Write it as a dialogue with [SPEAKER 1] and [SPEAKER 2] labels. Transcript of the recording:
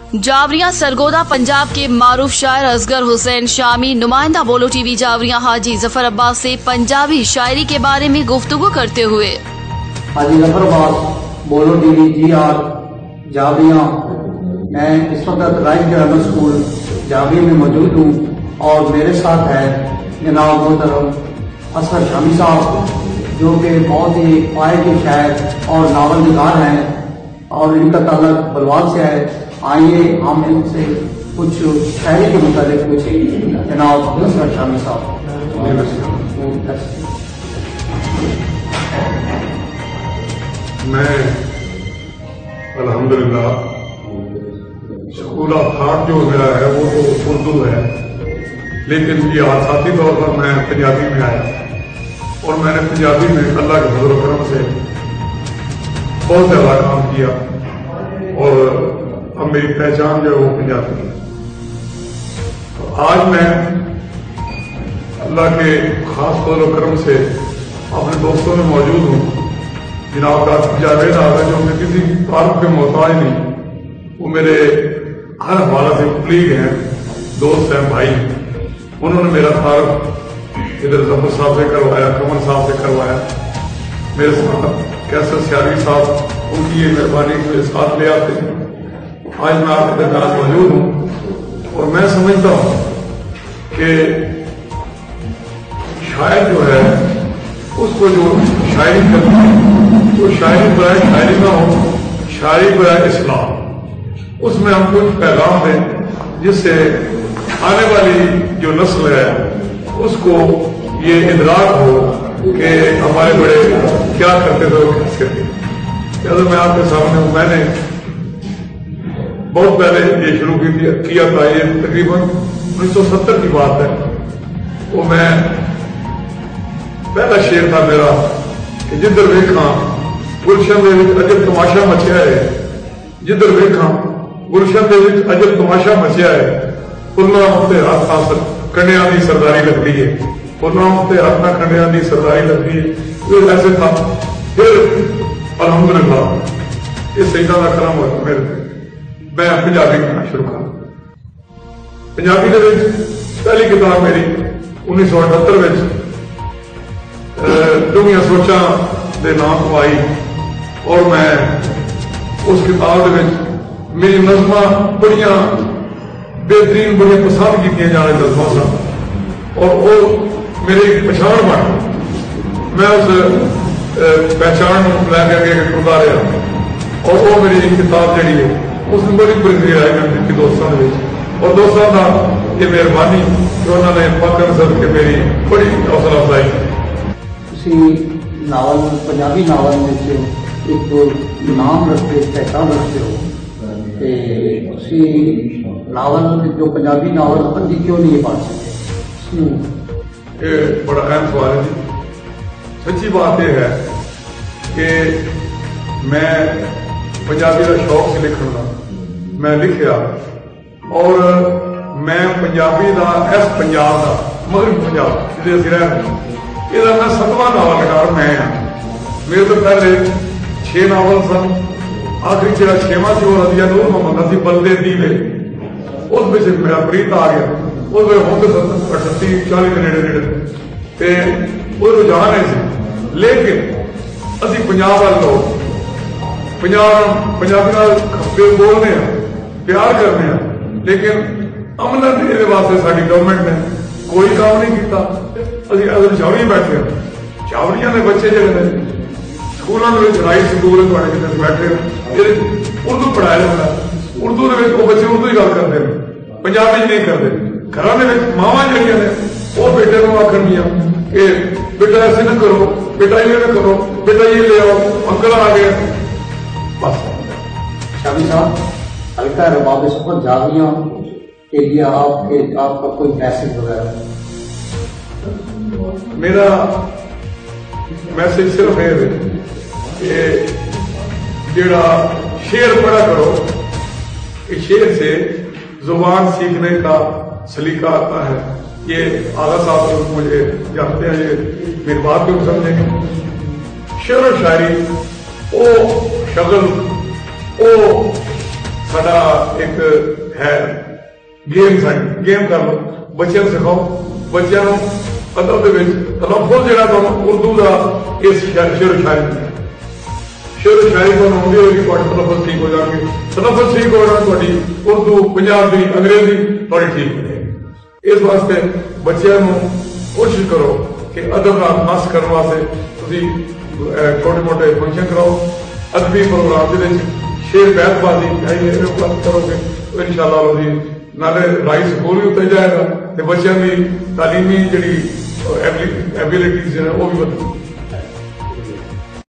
[SPEAKER 1] जावरिया सरगोदा पंजाब के मारूफ शायर असगर हुसैन शामी नुमाइंदा बोलो टीवी जावरिया हाजी जफर अब्बास से पंजाबी शायरी के बारे में गुफ्तगू करते हुए।
[SPEAKER 2] हाजी जफर अब्बास बोलो टीवी GR जावरिया। मैं इस वक्त राइट ग्रामर स्कूल जावरिया में मौजूद हूँ और मेरे साथ है जनाब मोहतरम असगर शामी साहब, जो कि बहुत ही पाए के शायर और नावल निगार हैं और इनका ताल्लुक बलवाल से है। आइए हम इनसे कुछ शायरी के मुताबिक पूछें। जनाब असगर शामी साहब।
[SPEAKER 3] मैं अल्हम्दुलिल्लाह स्कूल ऑफ थॉट जो मेरा है वो तो उर्दू है, लेकिन ये आसाती तौर पर मैं पंजाबी में आया और मैंने पंजाबी में अल्लाह के फजल करम से बहुत ज़्यादा काम किया और अब मेरी पहचान जो है वो पंजाबी है। तो आज मैं अल्लाह के खास फजल करम से अपने दोस्तों में मौजूद हूँ। जनाब डॉक्टर जावेद साहब है, जो कि किसी तारुफ के मोहताज नहीं, वो मेरे हर हवाला से कुलीग हैं, दोस्त हैं, भाई। उन्होंने मेरा तारुफ इधर जफर साहब से करवाया, कमर साहब से करवाया, मेरे साथ कैसर सियारी साहब, उनकी ये मेहरबानी मेरे साथ ले आते हैं। आज मैं आपके दरमियान मौजूद हूँ और मैं समझता हूँ कि शायर जो है उसको जो शायरी करती है तो शायरी बराए शायरी ना हो, शायरी बराए इस्लाम, उसमें हम कुछ पैगाम दें जिससे आने वाली जो नस्ल है उसको ये इदराक हो कि हमारे बड़े क्या करते थे और कैसे करते। तो मैं आपके सामने हूँ, मैंने बहुत पहले ये शुरू किया था, ये तकरीबन 1970 की बात है। तो मैं पहला शेर था मेरा कि जिधर वेखा गुलशन दे विच अजब तमाशा मचिया है, जिधर वेखा गुलशन दे विच अजब तमाशा मचिया है, फुल्लां उत्ते हत्थ हासिल कंडियां दी सरदारी लगदी है, फुल्लां उत्ते हत्थ ना कंडियां दी सरदारी लगदी है। फिर ऐसे था, फिर अल्हम्दुलिल्लाह ये सईदा दा करम होया मेरे ते। मैं पंजाबी लिखना शुरू कर पंजाबी दे विच पहली किताब मेरी 1978 विच डूंघियां सोचां दे नाम तो आई और मैं उस किताब दे विच मेरी नज़मां बड़ियां बेहतरीन, बड़ियां पसंद कीतियां जाने नज़मां सन और वो मेरी पछाण बन, मैं उस पहचान लैके अगे टुरदा रहा और वो मेरी किताब जी है उसमें बड़ी प्रतिक्रिया आई मेरे दोस्तों ने और दोस्तों का ये मेहरबानी कि उन्होंने फकर सद के मेरी बड़ी हौसला अफजाई।
[SPEAKER 2] नावल पंजाबी नावल में से एक तो नाम रखते पहचान रखते हो, उसी नावल जो पंजाबी नावल बंदी क्यों नहीं पढ़ सकते?
[SPEAKER 3] ये बड़ा अहम सवाल है जी। सच्ची बात यह है कि मैं पंजाबी का शौक से लिखने का मैं लिखिया और मैं पंजाबी का इस पंजाब का मगरबी पंजाब जिसे असं रह यदा मैं 7वां नावल निगार मैं हाँ। मेरे तो पहले 6 नावल सन, आखिरी जो 6वां से वो रजिया नूर मोहम्मद सी बल्दे दीवे, उस मेरा प्रीत आ गया। उस हम तो 38-40 के नेड़े वो रुझान है, लेकिन असी पंजाब वाले लोग पंजाबी खपे बोलने प्यार करने, लेकिन अमन ये वास्ते साड़ी गवर्नमेंट ने कोई काम नहीं किया। अभी अगर चावड़ी बैठे चावड़िया के बच्चे जोड़े स्कूलों राइट स्कूल बैठे उर्दू पढ़ाया जाता, उर्दू के बच्चे उर्दू ही गल करते हैं, पंजाबी नहीं करते। घर मावां जड़ियां ने वो बेटे को आखनिया कि बेटा ऐसे न करो, बेटा ये न करो, बेटा ये ले आओ, अंकल आ गए। बस
[SPEAKER 2] शामी साहब, हल्का रबाब सफर जाविया के लिए आपका कोई मैसेज वगैरह?
[SPEAKER 3] मेरा मैसेज सिर्फ है कि जेड़ा शेर पढ़ा करो, इस शेर से जुबान सीखने का सलीका आता है। ये आगा साहब मुझे जानते हैं, ये मेरी बात को समझेंगे। शेर और शायरी ओ शगल ओ ਸਾਡਾ ਇੱਕ ਹੈ ਗੇਮ ਗੇਮ ਕਰ ਲਓ, ਬੱਚਿਆਂ ਨੂੰ ਸਿਖਾਓ, ਬੱਚਿਆਂ ਨੂੰ ਅਦਬ ਦੇ ਵਿੱਚ ਤਲੱਫੁਜ਼ ਜਿਹੜਾ ਤੁਹਾਨੂੰ ਉਰਦੂ ਦਾ ਇਸ ਸ਼ੇਰ ਸ਼ਾਇਰੀ ਤੁਹਾਨੂੰ ਆਉਂਦੀ ਹੋਏਗੀ, ਤੁਹਾਡੇ ਤਲੱਫੁਜ਼ ਠੀਕ ਹੋ ਜਾਣਗੇ, ਤਲੱਫੁਜ਼ ਠੀਕ ਹੋ ਜਾਣ, ਤੁਹਾਡੀ ਉਰਦੂ, ਪੰਜਾਬੀ, ਅੰਗਰੇਜ਼ੀ ਤੁਹਾਡੀ ਠੀਕ ਹੋ ਜਾਏਗੀ। ਇਸ ਵਾਸਤੇ ਬੱਚਿਆਂ ਨੂੰ ਕੋਸ਼ਿਸ਼ ਕਰੋ ਕਿ ਅਦਬ ਨਾਲ ਮਸ ਕਰਨ ਵਾਸਤੇ ਤੁਸੀਂ ਛੋਟੇ ਮੋਟੇ ਫੰਕਸ਼ਨ ਕਰਾਓ, ਅਦਬੀ ਪ੍ਰੋਗਰਾਮ ਦੇ ਵਿੱਚ ਸ਼ੇਰ ਬਹਿਸਬਾਜ਼ੀ ਕਰੋਗੇ तो इंशाअल्लाह जी नाले राई स्कूल भी उत्ते जाएगा तो बच्चों की तालीमी जी एबिलिटीज वो भी